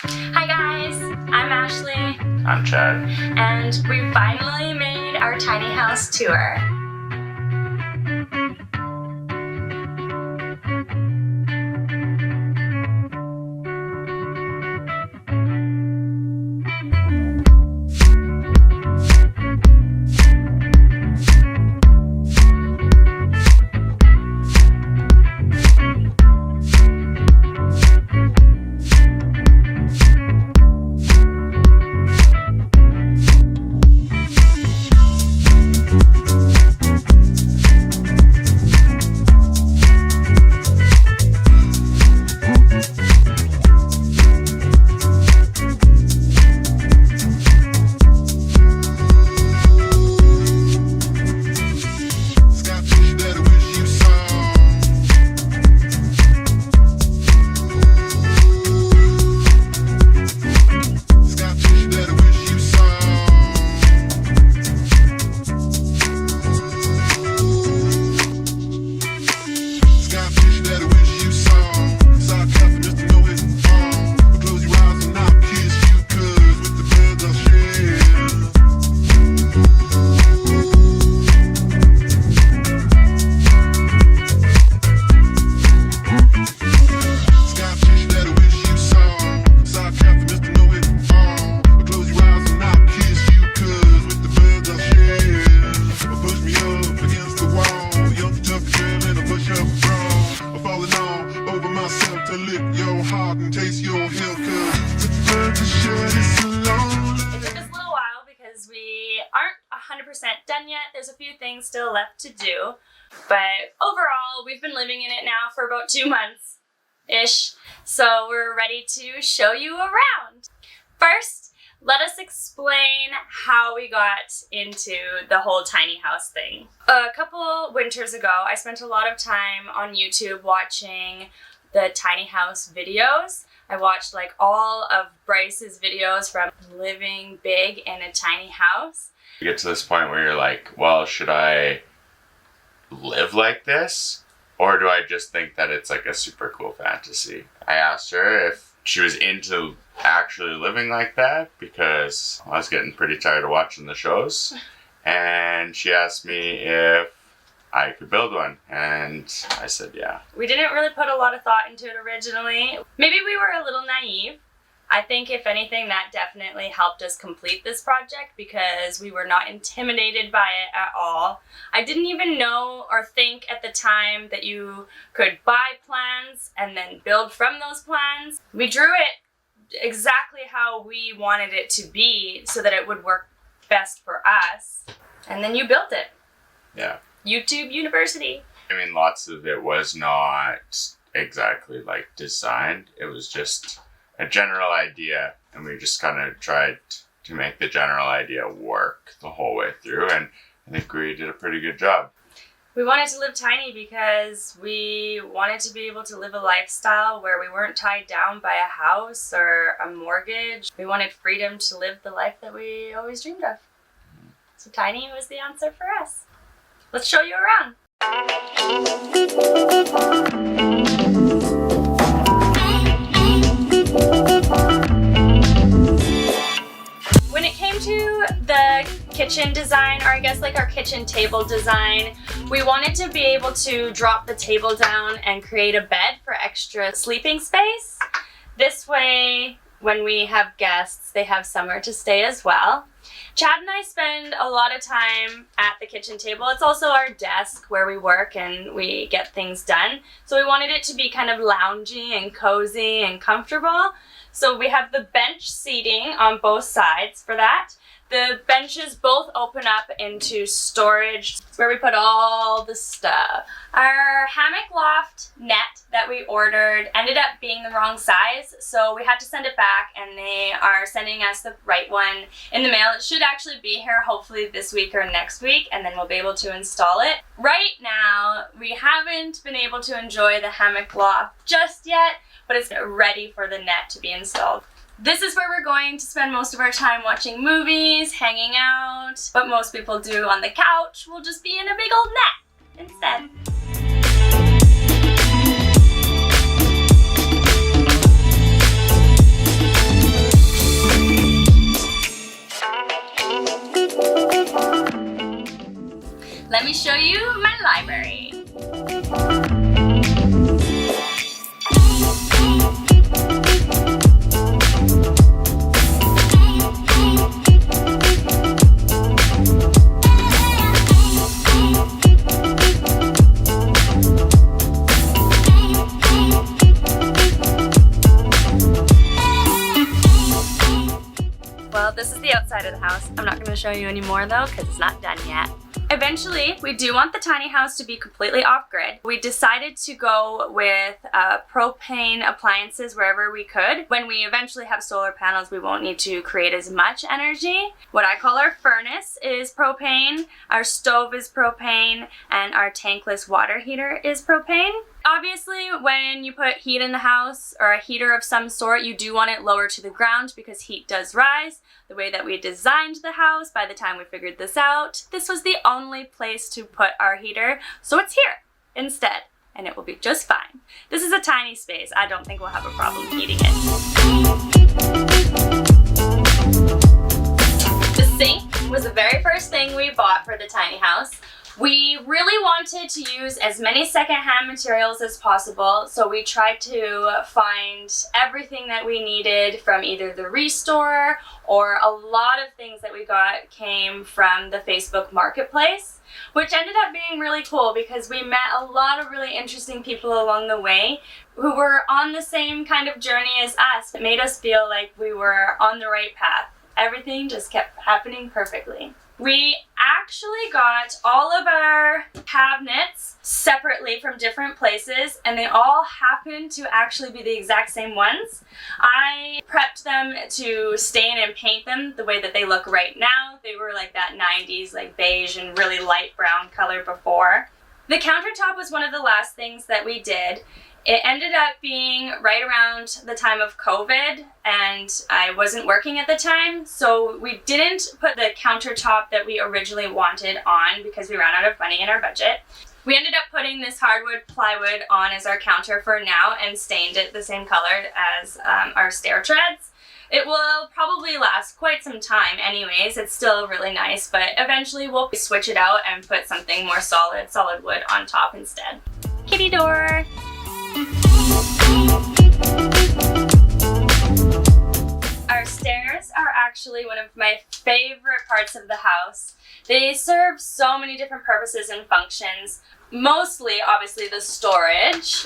Hi guys, I'm Ashley. I'm Chad. And we finally made our tiny house tour. We aren't 100% done yet. There's a few things still left to do, but overall we've been living in it now for about 2 months-ish, so we're ready to show you around. First, let us explain how we got into the whole tiny house thing. A couple winters ago, I spent a lot of time on YouTube watching the tiny house videos. I watched like all of Bryce's videos from living big in a tiny house. You get to this point where you're like, well, should I live like this? Or do I just think that it's like a super cool fantasy? I asked her if she was into actually living like that because I was getting pretty tired of watching the shows. And she asked me if I could build one, and I said yeah. We didn't really put a lot of thought into it originally. Maybe we were a little naive. I think if anything that definitely helped us complete this project because we were not intimidated by it at all. I didn't even know or think at the time that you could buy plans and then build from those plans. We drew it exactly how we wanted it to be so that it would work best for us, and then you built it. Yeah. YouTube University. I mean, lots of it was not exactly like designed. It was just a general idea, and we just kind of tried to make the general idea work the whole way through, and I think we did a pretty good job. We wanted to live tiny because we wanted to be able to live a lifestyle where we weren't tied down by a house or a mortgage. We wanted freedom to live the life that we always dreamed of. So tiny was the answer for us. Let's show you around. When it came to the kitchen design, or I guess like our kitchen table design, we wanted to be able to drop the table down and create a bed for extra sleeping space. This way, when we have guests, they have somewhere to stay as well. Chad and I spend a lot of time at the kitchen table. It's also our desk where we work and we get things done. So we wanted it to be kind of loungy and cozy and comfortable. So we have the bench seating on both sides for that. The benches both open up into storage where we put all the stuff. Our hammock loft net that we ordered ended up being the wrong size, so we had to send it back, and they are sending us the right one in the mail. It should actually be here hopefully this week or next week, and then we'll be able to install it. Right now, we haven't been able to enjoy the hammock loft just yet, but it's ready for the net to be installed. This is where we're going to spend most of our time watching movies, hanging out. What most people do on the couch will just be in a big old net instead. show you my library. Well, this is the outside of the house. I'm not going to show you anymore though because it's not done yet. Eventually, we do want the tiny house to be completely off-grid. We decided to go with propane appliances wherever we could. When we eventually have solar panels, we won't need to create as much energy. What I call our furnace is propane, our stove is propane, and our tankless water heater is propane. Obviously, when you put heat in the house or a heater of some sort, you do want it lower to the ground because heat does rise. The way that we designed the house, by the time we figured this out, this was the only place to put our heater, so it's here instead, and it will be just fine. This is a tiny space. I don't think we'll have a problem heating it. The sink was the very first thing we bought for the tiny house. We really wanted to use as many secondhand materials as possible, so we tried to find everything that we needed from either the Restore, or a lot of things that we got came from the Facebook Marketplace, which ended up being really cool because we met a lot of really interesting people along the way who were on the same kind of journey as us. It made us feel like we were on the right path. Everything just kept happening perfectly. We actually got all of our cabinets separately from different places, and they all happened to actually be the exact same ones. I prepped them to stain and paint them the way that they look right now. They were like that 90s, like beige and really light brown color before. The countertop was one of the last things that we did. It ended up being right around the time of COVID, and I wasn't working at the time, so we didn't put the countertop that we originally wanted on because we ran out of money in our budget. We ended up putting this hardwood plywood on as our counter for now and stained it the same color as our stair treads. It will probably last quite some time anyways. It's still really nice, but eventually we'll switch it out and put something more solid wood on top instead. Kitty door! Our stairs are actually one of my favorite parts of the house. They serve so many different purposes and functions. Mostly, obviously, the storage.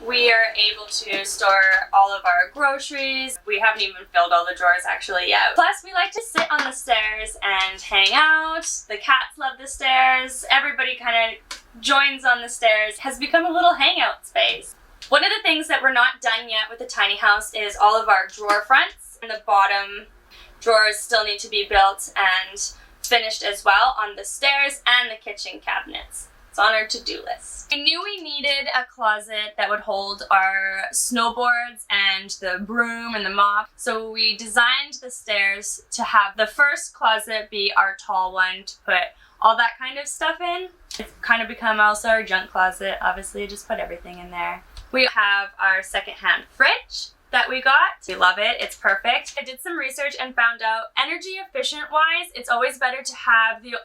We are able to store all of our groceries. We haven't even filled all the drawers actually yet. Plus, we like to sit on the stairs and hang out. The cats love the stairs. Everybody kind of joins on the stairs. Has become a little hangout space. One of the things that we're not done yet with the tiny house is all of our drawer fronts. And the bottom drawers still need to be built and finished as well on the stairs and the kitchen cabinets. It's on our to-do list. I knew we needed a closet that would hold our snowboards and the broom and the mop, so we designed the stairs to have the first closet be our tall one to put all that kind of stuff in. It's kind of become also our junk closet. Obviously, just put everything in there. We have our secondhand fridge that we got. We love it. It's perfect. I did some research and found out energy efficient wise, it's always better to have the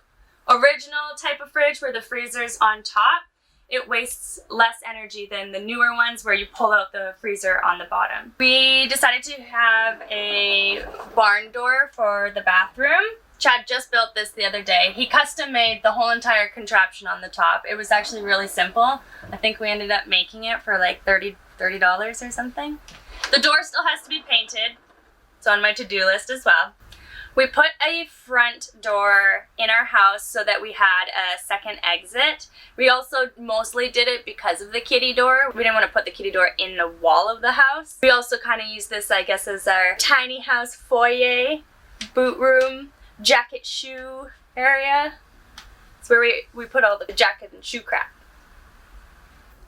original type of fridge where the freezer's on top. It wastes less energy than the newer ones where you pull out the freezer on the bottom. We decided to have a barn door for the bathroom. Chad just built this the other day. He custom made the whole entire contraption on the top. It was actually really simple. I think we ended up making it for like $30 or something. The door still has to be painted. It's on my to-do list as well. We put a front door in our house so that we had a second exit. We also mostly did it because of the kitty door. We didn't want to put the kitty door in the wall of the house. We also kind of use this, I guess, as our tiny house foyer, boot room, jacket shoe area. It's where we put all the jacket and shoe crap.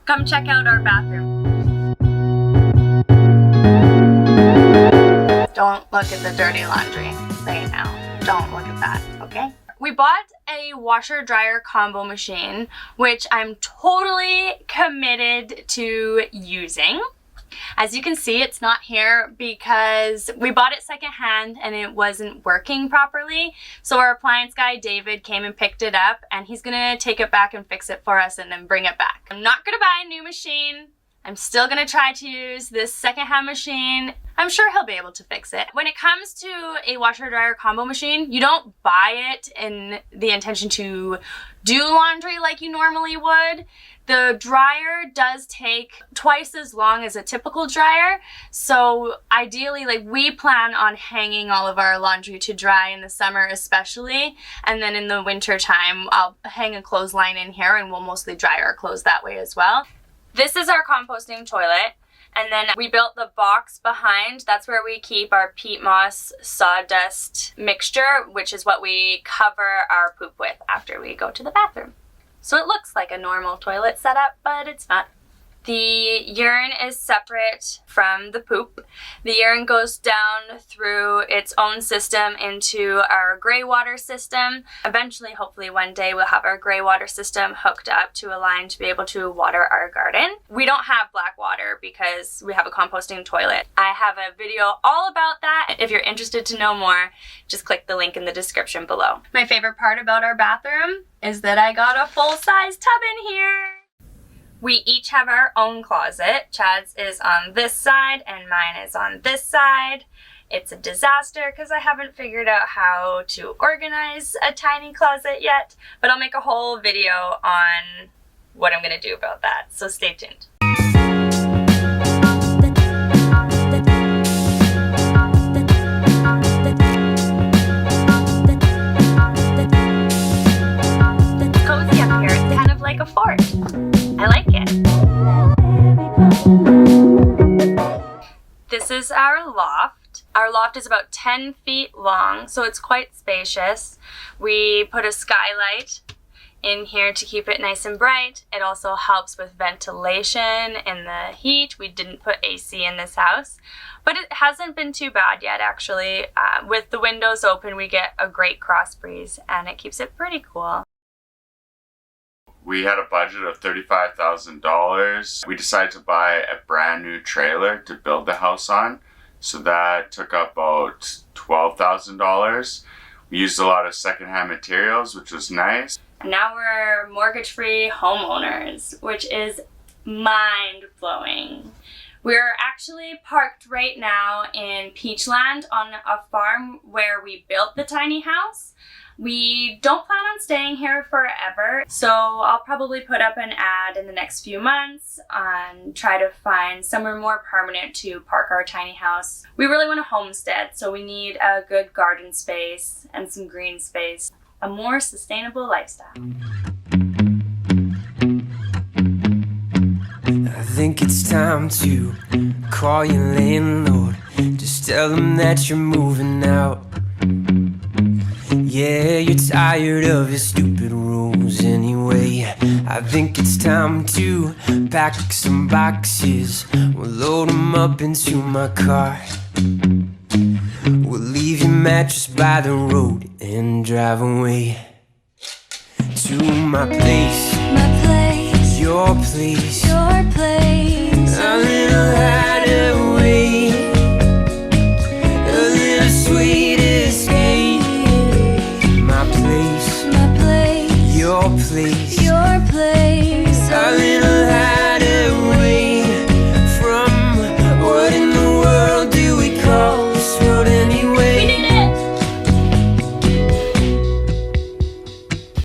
Come check out our bathroom. Don't look at the dirty laundry right now. Don't look at that, okay? We bought a washer dryer combo machine, which I'm totally committed to using. As you can see, it's not here because we bought it secondhand and it wasn't working properly. So our appliance guy, David, came and picked it up, and he's gonna take it back and fix it for us and then bring it back. I'm not gonna buy a new machine. I'm still gonna try to use this secondhand machine. I'm sure he'll be able to fix it. When it comes to a washer dryer combo machine, you don't buy it in the intention to do laundry like you normally would. The dryer does take twice as long as a typical dryer. So ideally, like, we plan on hanging all of our laundry to dry in the summer especially. And then in the winter time, I'll hang a clothesline in here and we'll mostly dry our clothes that way as well. This is our composting toilet. And then we built the box behind. That's where we keep our peat moss sawdust mixture, which is what we cover our poop with after we go to the bathroom. So it looks like a normal toilet setup, but it's not. The urine is separate from the poop. The urine goes down through its own system into our gray water system. Eventually, hopefully one day, we'll have our gray water system hooked up to a line to be able to water our garden. We don't have black water because we have a composting toilet. I have a video all about that. If you're interested to know more, just click the link in the description below. My favorite part about our bathroom is that I got a full-size tub in here. We each have our own closet. Chad's is on this side and mine is on this side. It's a disaster because I haven't figured out how to organize a tiny closet yet, but I'll make a whole video on what I'm gonna do about that, so stay tuned. It's cozy up here. It's kind of like a fort. I like it. This is our loft. Our loft is about 10 feet long, so it's quite spacious. We put a skylight in here to keep it nice and bright. It also helps with ventilation in the heat. We didn't put AC in this house, but it hasn't been too bad yet, actually. With the windows open, we get a great cross breeze, and it keeps it pretty cool. We had a budget of $35,000. We decided to buy a brand new trailer to build the house on. So that took up about $12,000. We used a lot of secondhand materials, which was nice. And now we're mortgage-free homeowners, which is mind-blowing. We're actually parked right now in Peachland on a farm where we built the tiny house. We don't plan on staying here forever, so I'll probably put up an ad in the next few months and try to find somewhere more permanent to park our tiny house. We really want a homestead, so we need a good garden space and some green space, a more sustainable lifestyle. I think it's time to call your landlord. Just tell him that you're moving out. Yeah, you're tired of his stupid rules anyway. I think it's time to pack some boxes. We'll load them up into my car. We'll leave your mattress by the road and drive away to my place, your place, your place. a little higher